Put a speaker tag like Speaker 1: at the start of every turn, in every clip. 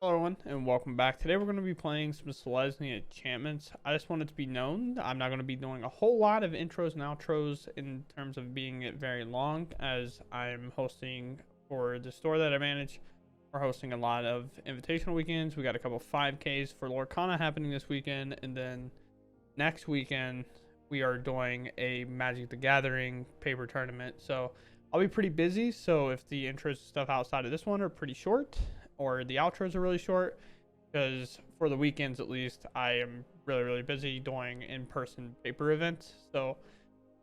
Speaker 1: Hello everyone and welcome back. Today we're going to be playing some Selesnya enchantments. I just wanted to be known I'm not going to be doing a whole lot of intros and outros in terms of being it very long, as I'm hosting for the store that I manage. We're hosting a lot of invitational weekends. We got a couple 5Ks for Lorcana happening this weekend, and then next weekend we are doing a Magic the Gathering paper tournament. So I'll be pretty busy, so if the intros stuff outside of this one are pretty short, or the outros are really short, because for the weekends at least I am really busy doing in-person paper events. So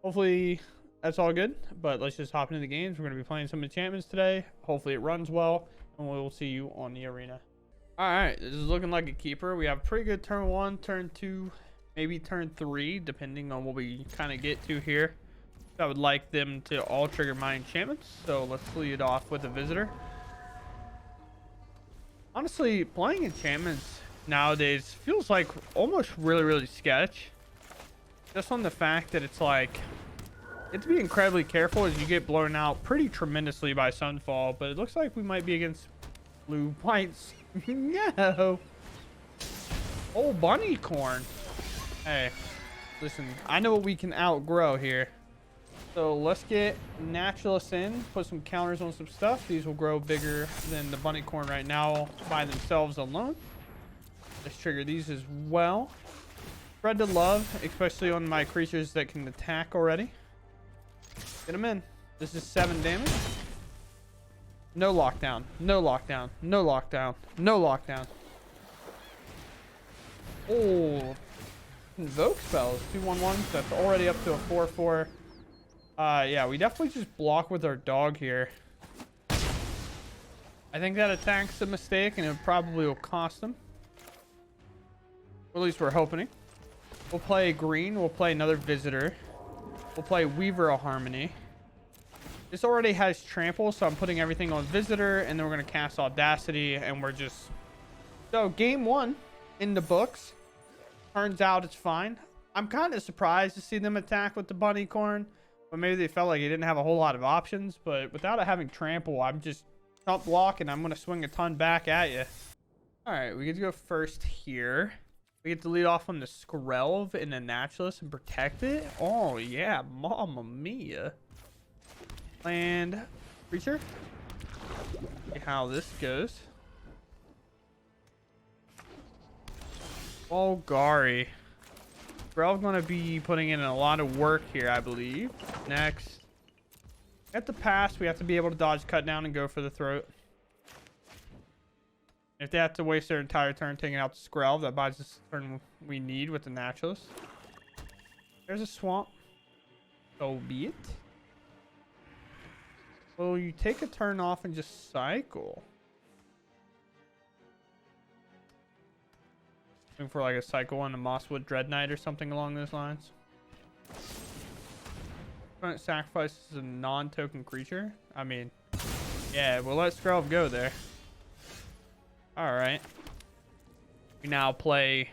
Speaker 1: hopefully that's all good, but let's just hop into the games. We're going to be playing some enchantments today. Hopefully it runs well, and we'll see you on the arena. All right, this is looking like a keeper. We have pretty good turn 1, turn 2, maybe turn 3, depending on what we kind of get to here. I would like them to all trigger my enchantments, so let's lead off with a visitor. Honestly, playing enchantments nowadays feels like almost really sketch. Just on the fact that it's like, you have to be incredibly careful as you get blown out pretty tremendously by Sunfall, but it looks like we might be against blue whites. No. Oh, bunny corn. Hey, listen, I know what we can outgrow here. So let's get Naturalists in, put some counters on some stuff. These will grow bigger than the bunny corn right now by themselves alone. Let's trigger these as well. Spread the love, especially on my creatures that can attack already. Get them in. This is 7 damage. No lockdown. No lockdown. No lockdown. No lockdown. Oh. Invoke spells. 2/1/1s. That's already up to a 4/4. Yeah, we definitely just block with our dog here. I think that attack's a mistake, and it probably will cost them. Or at least we're hoping. We'll play green. We'll play another visitor. We'll play Weaver of Harmony. This already has trample, so I'm putting everything on visitor, and then we're going to cast Audacity, and we're just... So, game 1 in the books. Turns out it's fine. I'm kind of surprised to see them attack with the bunny corn. But maybe they felt like he didn't have a whole lot of options. But without it having trample, I'm just jump block, and I'm going to swing a ton back at you. All right, we get to go first here. We get to lead off on the Skrelv and the Naturalist and protect it. Oh, yeah. Mamma mia. Land creature. See how this goes. Golgari. We're going to be putting in a lot of work here, I believe. Next. At the pass, we have to be able to dodge, cut down, and go for the throat. If they have to waste their entire turn taking out the Skrelv, that buys us the turn we need with the Naturalist. There's a swamp. So be it. Will you take a turn off and just cycle? For like a cycle on a Mosswood Dread Knight or something along those lines. Opponent sacrifices a non-token creature. I mean, yeah, we'll let Skrelv go there. Alright. We now play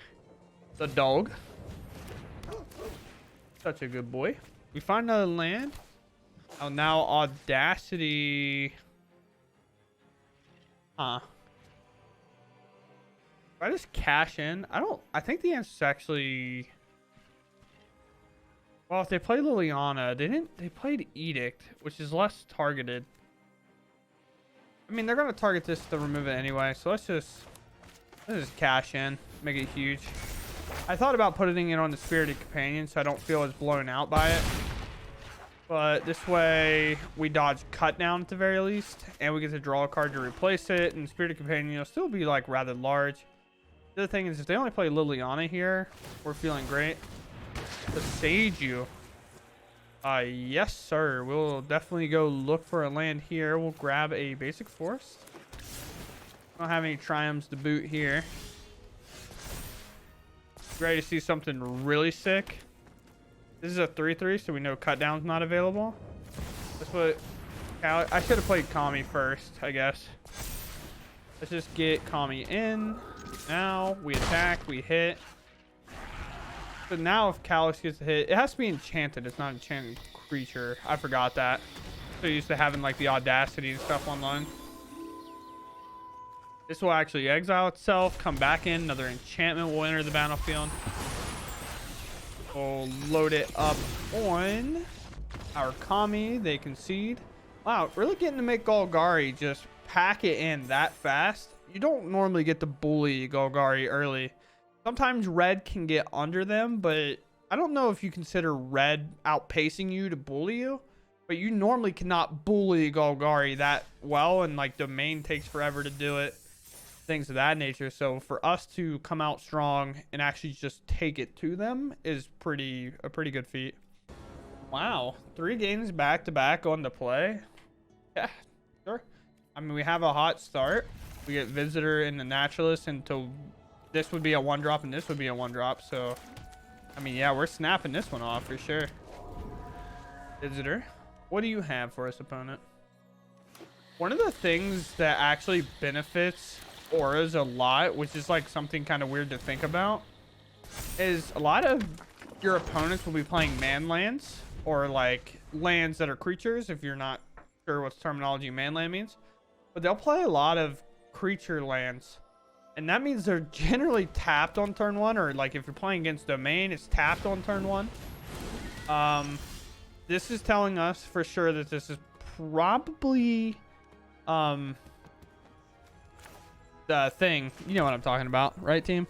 Speaker 1: the dog. Such a good boy. We find another land. Oh, now Audacity. Huh. If I just cash in, I think the answer is actually, well, if they play Liliana, they played Edict, which is less targeted. I mean, they're going to target this to remove it anyway, so let's just cash in, make it huge. I thought about putting it on the Spirited Companion so I don't feel as blown out by it. But this way, we dodge cut down at the very least, and we get to draw a card to replace it, and Spirited Companion will still be like rather large. The other thing is, if they only play Liliana here, we're feeling great. The Seiju. Yes, sir. We'll definitely go look for a land here. We'll grab a basic forest. I don't have any triumphs to boot here. Ready to see something really sick. This is a 3/3, so we know cut down's not available. That's what I should have played Kami first, I guess. Let's just get Kami in. Now we attack, we hit. So now if Calix gets a hit, it has to be enchanted. It's not an enchanted creature. I forgot that. So used to having like the Audacity and stuff online. This will actually exile itself, come back in. Another enchantment will enter the battlefield. We'll load it up on our Kami. They concede. Wow, really getting to make Golgari just pack it in that fast. You don't normally get to bully Golgari early. Sometimes red can get under them, but I don't know if you consider red outpacing you to bully you. But you normally cannot bully Golgari that well, and like domain takes forever to do it. Things of that nature. So for us to come out strong and actually just take it to them is a pretty good feat. Wow, 3 games back to back on the play. Yeah, sure. I mean, we have a hot start. We get Visitor and the Naturalist, and this would be a 1-drop and this would be a 1-drop. So I mean, yeah, we're snapping this one off for sure. Visitor, what do you have for us, opponent? One of the things that actually benefits auras a lot, which is like something kind of weird to think about, is a lot of your opponents will be playing man lands, or like lands that are creatures, if you're not sure what terminology man land means. But they'll play a lot of creature lands, and that means they're generally tapped on turn 1, or like if you're playing against domain, it's tapped on turn 1. This is telling us for sure that this is probably the thing. You know what I'm talking about, right, team?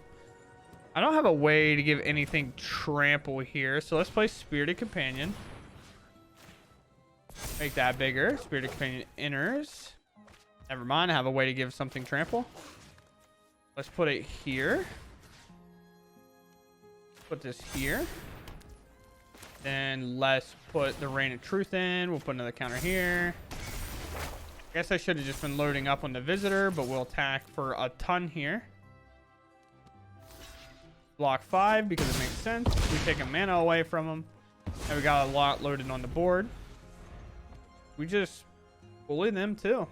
Speaker 1: I don't have a way to give anything trample here, so let's play Spirited Companion. Make that bigger. Spirited Companion enters. Never mind, I have a way to give something trample. Let's put it here. Put this here. Then let's put the Rain of Truth in. We'll put another counter here. Guess I should have just been loading up on the Visitor, but we'll attack for a ton here. Block 5 because it makes sense. We take a mana away from them, and we got a lot loaded on the board. We just bully them too.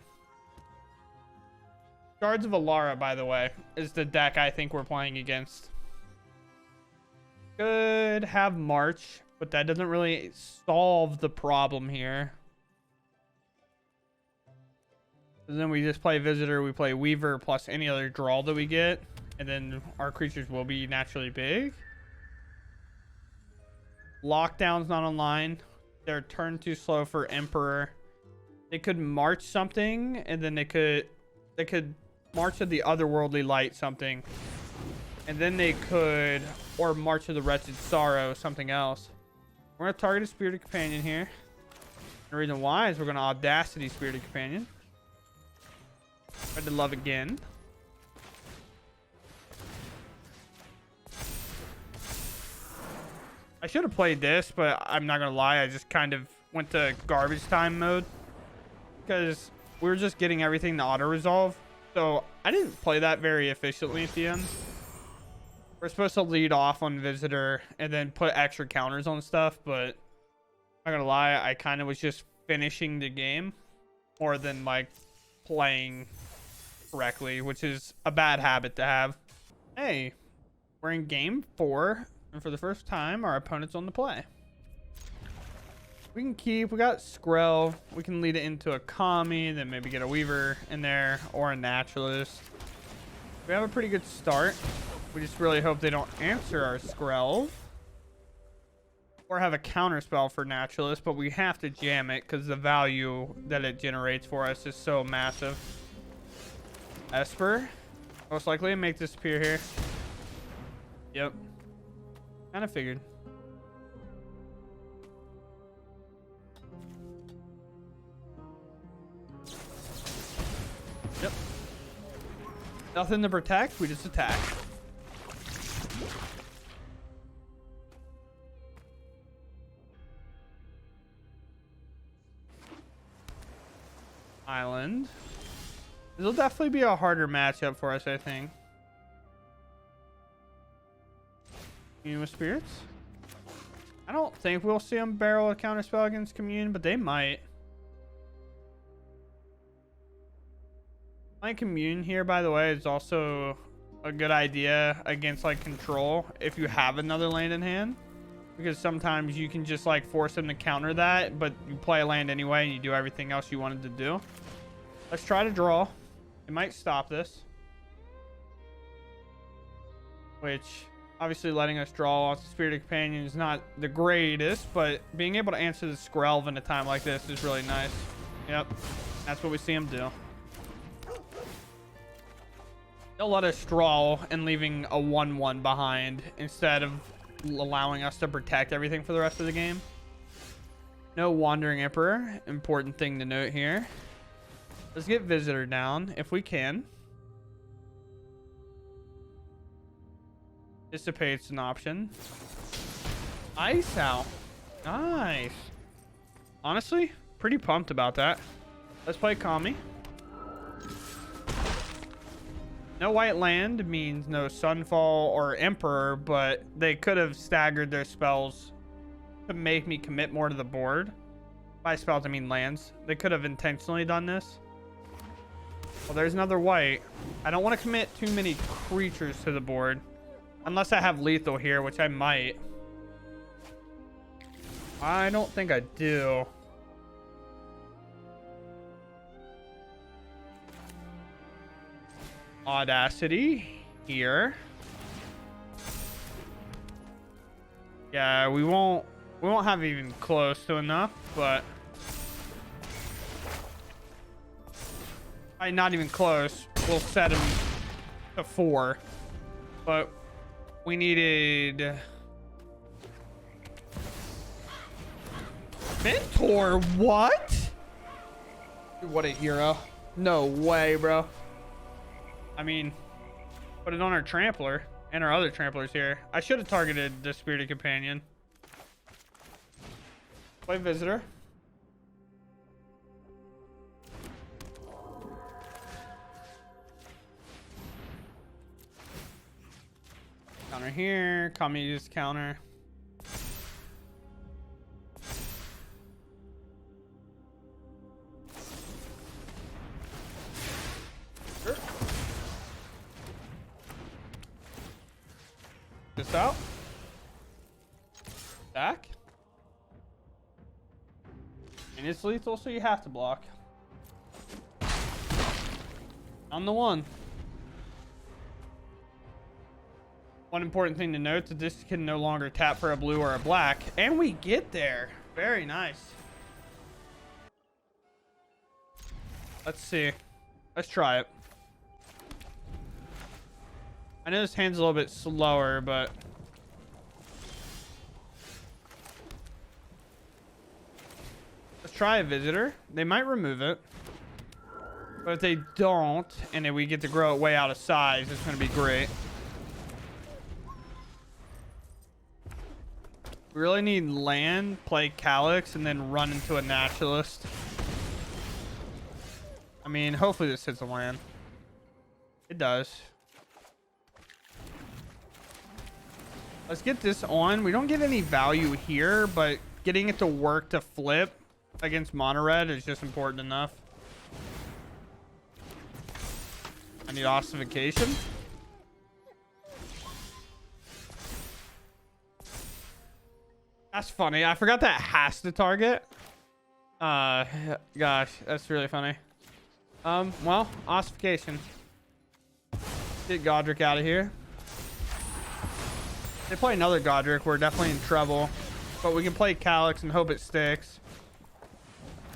Speaker 1: Shards of Alara, by the way, is the deck I think we're playing against. Could have March, but that doesn't really solve the problem here. And then we just play Visitor, we play Weaver plus any other draw that we get, and then our creatures will be naturally big. Lockdown's not online. They're turn too slow for Emperor. They could march something, and then they could march to the Otherworldly Light something, and then they could, or march to the Wretched Sorrow, something else. We're gonna target a Spirited Companion here. The reason why is we're gonna Audacity Spirited Companion. Red to Love again. I should have played this, but I'm not gonna lie, I just kind of went to garbage time mode because we were just getting everything to auto resolve. So I didn't play that very efficiently at the end. We're supposed to lead off on Visitor and then put extra counters on stuff, but I'm not gonna lie, I kind of was just finishing the game more than like playing correctly, which is a bad habit to have. Hey, we're in game 4, and for the first time our opponent's on the play. We can keep, we got Skrell, we can lead it into a Kami, then maybe get a Weaver in there or a Naturalist. We have a pretty good start. We just really hope they don't answer our Skrell or have a counter spell for Naturalist, but we have to jam it because the value that it generates for us is so massive. Esper, most likely make this appear here. Yep, kind of figured. Yep, nothing to protect, we just attack. Island. This will definitely be a harder matchup for us, I think. Commune with Spirits. I don't think we'll see them barrel a counterspell against Commune, but they might. My Commune here, by the way, is also a good idea against like control if you have another land in hand, because sometimes you can just like force them to counter that, but you play a land anyway and you do everything else you wanted to do. Let's try to draw. It might stop this. which obviously letting us draw off the Spirit Companion is not the greatest, but being able to answer the Skrelv in a time like this is really nice. Yep, that's what we see him do. They'll let us draw and leaving a 1/1 behind instead of allowing us to protect everything for the rest of the game. No Wandering Emperor, important thing to note here. Let's get Visitor down if we can. Dissipate's an option. Ice out. Nice. Honestly, pretty pumped about that. Let's play Kami. No white land means no Sunfall or Emperor, but they could have staggered their spells to make me commit more to the board. By spells, I mean lands. They could have intentionally done this. Well, there's another white. I don't want to commit too many creatures to the board. Unless I have lethal here, which I might. I don't think I do. Audacity here. Yeah, we won't have even close to enough, but not even close. We'll set him to 4, but we needed Mentor. What? What a hero. No way, bro. I mean, put it on our Trampler and our other Tramplers here. I should have targeted the Spirited Companion. Play Visitor. Counter here. Kami use counter. Sure. This out. Back. And it's lethal, so you have to block. On the 1. One important thing to note that this can no longer tap for a blue or a black. And we get there. Very nice. Let's see. Let's try it. I know this hand's a little bit slower, but let's try a Visitor. They might remove it. But if they don't, and then we get to grow it way out of size, it's going to be great. We really need land, play Calyx, and then run into a Naturalist. I mean, hopefully this hits a land. It does. Let's get this on. We don't get any value here, but getting it to work to flip against mono red is just important enough. I need ossification. That's funny. I forgot that has to target. Gosh, that's really funny. Well, ossification. Get Godric out of here. They play another Godric, we're definitely in trouble. But we can play Calyx and hope it sticks.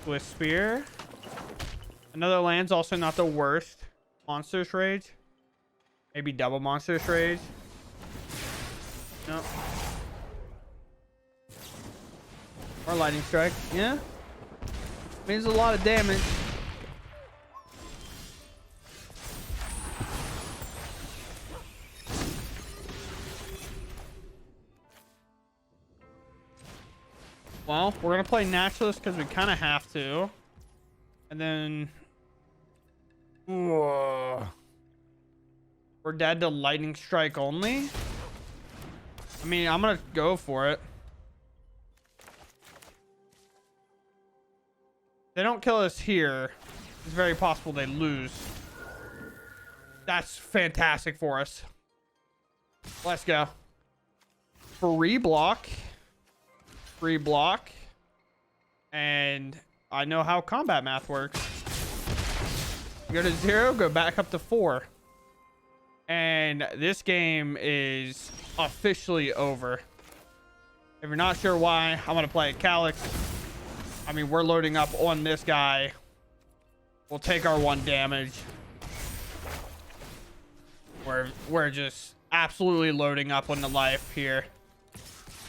Speaker 1: With Spear. Another land's also not the worst. Monstrous Rage. Maybe double Monstrous Rage. No. Or Lightning Strike. Yeah. Means a lot of damage. Well, we're going to play Naturalist because we kind of have to. And then we're dead to Lightning Strike only. I mean, I'm going to go for it. They don't kill us here. It's very possible they lose. That's fantastic for us. Let's go. Free block. Free block. And I know how combat math works. Go to 0, go back up to 4. And And this game is officially over. If you're not sure why, I'm going to play Calyx. I mean, we're loading up on this guy. We'll take our 1 damage. We're just absolutely loading up on the life here.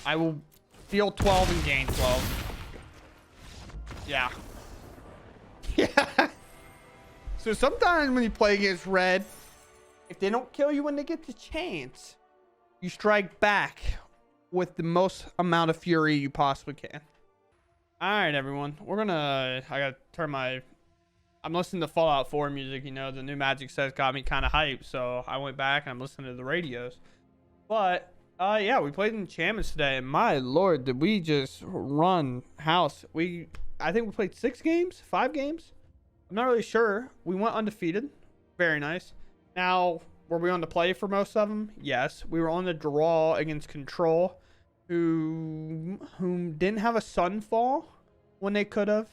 Speaker 1: I will deal 12 and gain 12. Yeah. Yeah. So sometimes when you play against red, if they don't kill you when they get the chance, you strike back with the most amount of fury you possibly can. All right, everyone. I got to turn I'm listening to Fallout 4 music, you know, the new Magic set got me kind of hyped. So I went back and I'm listening to the radios. But yeah, we played Enchantments today, and my lord, did we just run house. I think we played 5 games. I'm not really sure. We went undefeated. Very nice. Now, were we on the play for most of them? Yes. We were on the draw against Control, who didn't have a Sunfall when they could have,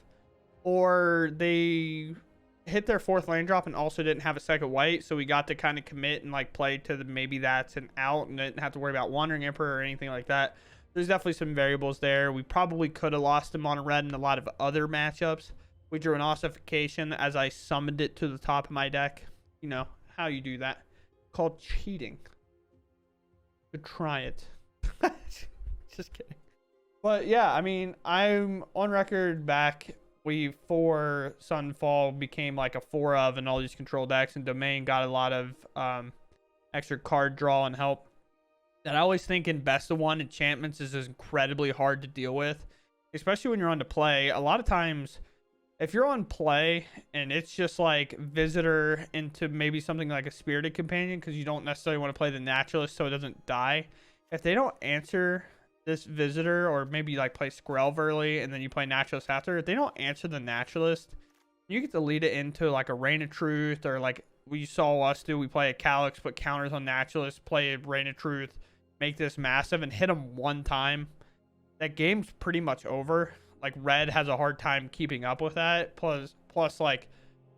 Speaker 1: or they hit their 4th land drop and also didn't have a second white, so we got to kind of commit and like play to the maybe that's an out and didn't have to worry about Wandering Emperor or anything like that. There's definitely some variables there. We probably could have lost him on red in a lot of other matchups. We drew an ossification as I summoned it to the top of my deck. You know how you do that. Called cheating. Could try it. Just kidding. But yeah, I mean, I'm on record back. For Sunfall became like a 4 of and all these control decks, and Domain got a lot of extra card draw and help. And I always think in best of 1, Enchantments is incredibly hard to deal with, especially when you're on to play. A lot of times, if you're on play and it's just like Visitor into maybe something like a Spirited Companion, because you don't necessarily want to play the Naturalist so it doesn't die. If they don't answer this Visitor, or maybe like play Skrelv early and then you play Naturalist after, if they don't answer the Naturalist, you get to lead it into like a Reign of Truth, or like we saw us do. We play a Calyx, put counters on Naturalist, play a Reign of Truth, make this massive and hit them 1 time. That game's pretty much over. Like red has a hard time keeping up with that. Plus like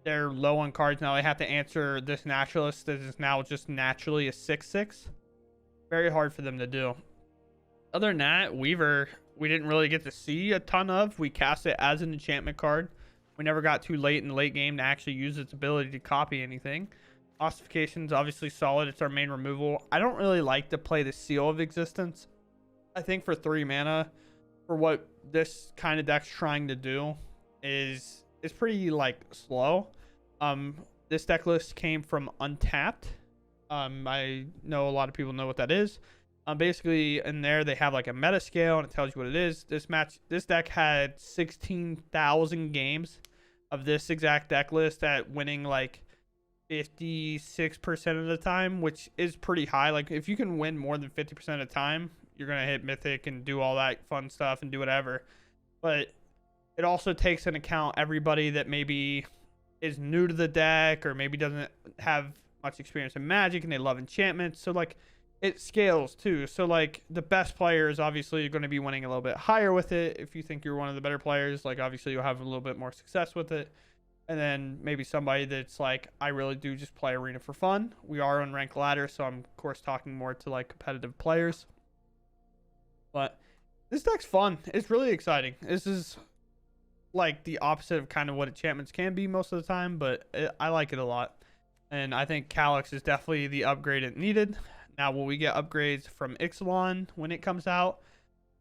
Speaker 1: they're low on cards now. They have to answer this Naturalist that is now just naturally a 6/6. Very hard for them to do. Other than that, Weaver, we didn't really get to see a ton of. We cast it as an enchantment card. We never got too late in the late game to actually use its ability to copy anything. Ossification's obviously solid. It's our main removal. I don't really like to play the Seal of Existence. I think for 3 mana, for what this kind of deck's trying to do, is pretty like slow. This deck list came from Untapped. I know a lot of people know what that is. Basically in there they have like a meta scale and it tells you what it is. This deck had 16,000 games of this exact deck list at winning like 56% of the time, which is pretty high. Like if you can win more than 50% of the time, you're gonna hit Mythic and do all that fun stuff and do whatever. But it also takes into account everybody that maybe is new to the deck or maybe doesn't have much experience in Magic and they love enchantments. So like it scales too. So like the best players obviously are going to be winning a little bit higher with it. If you think you're one of the better players, like obviously you'll have a little bit more success with it. And then maybe somebody that's like, I really do just play Arena for fun. We are on rank ladder, so I'm of course talking more to like competitive players. But this deck's fun. It's really exciting. This is like the opposite of kind of what enchantments can be most of the time, but I like it a lot. And I think Calyx is definitely the upgrade it needed. Now, will we get upgrades from Ixalan when it comes out?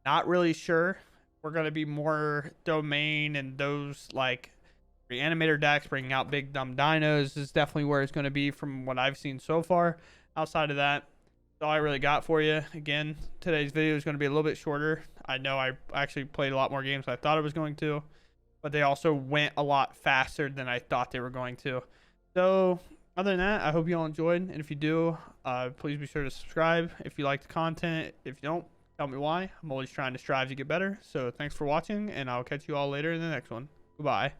Speaker 1: Not really sure. We're going to be more Domain and those like Reanimator decks bringing out big dumb dinos is definitely where it's going to be from what I've seen so far. Outside of that, that's all I really got for you. Again, today's video is going to be a little bit shorter. I know I actually played a lot more games than I thought I was going to, but they also went a lot faster than I thought they were going to. So other than that, I hope you all enjoyed. And if you do, please be sure to subscribe if you like the content. If you don't, tell me why. I'm always trying to strive to get better. So thanks for watching, and I'll catch you all later in the next one. Goodbye.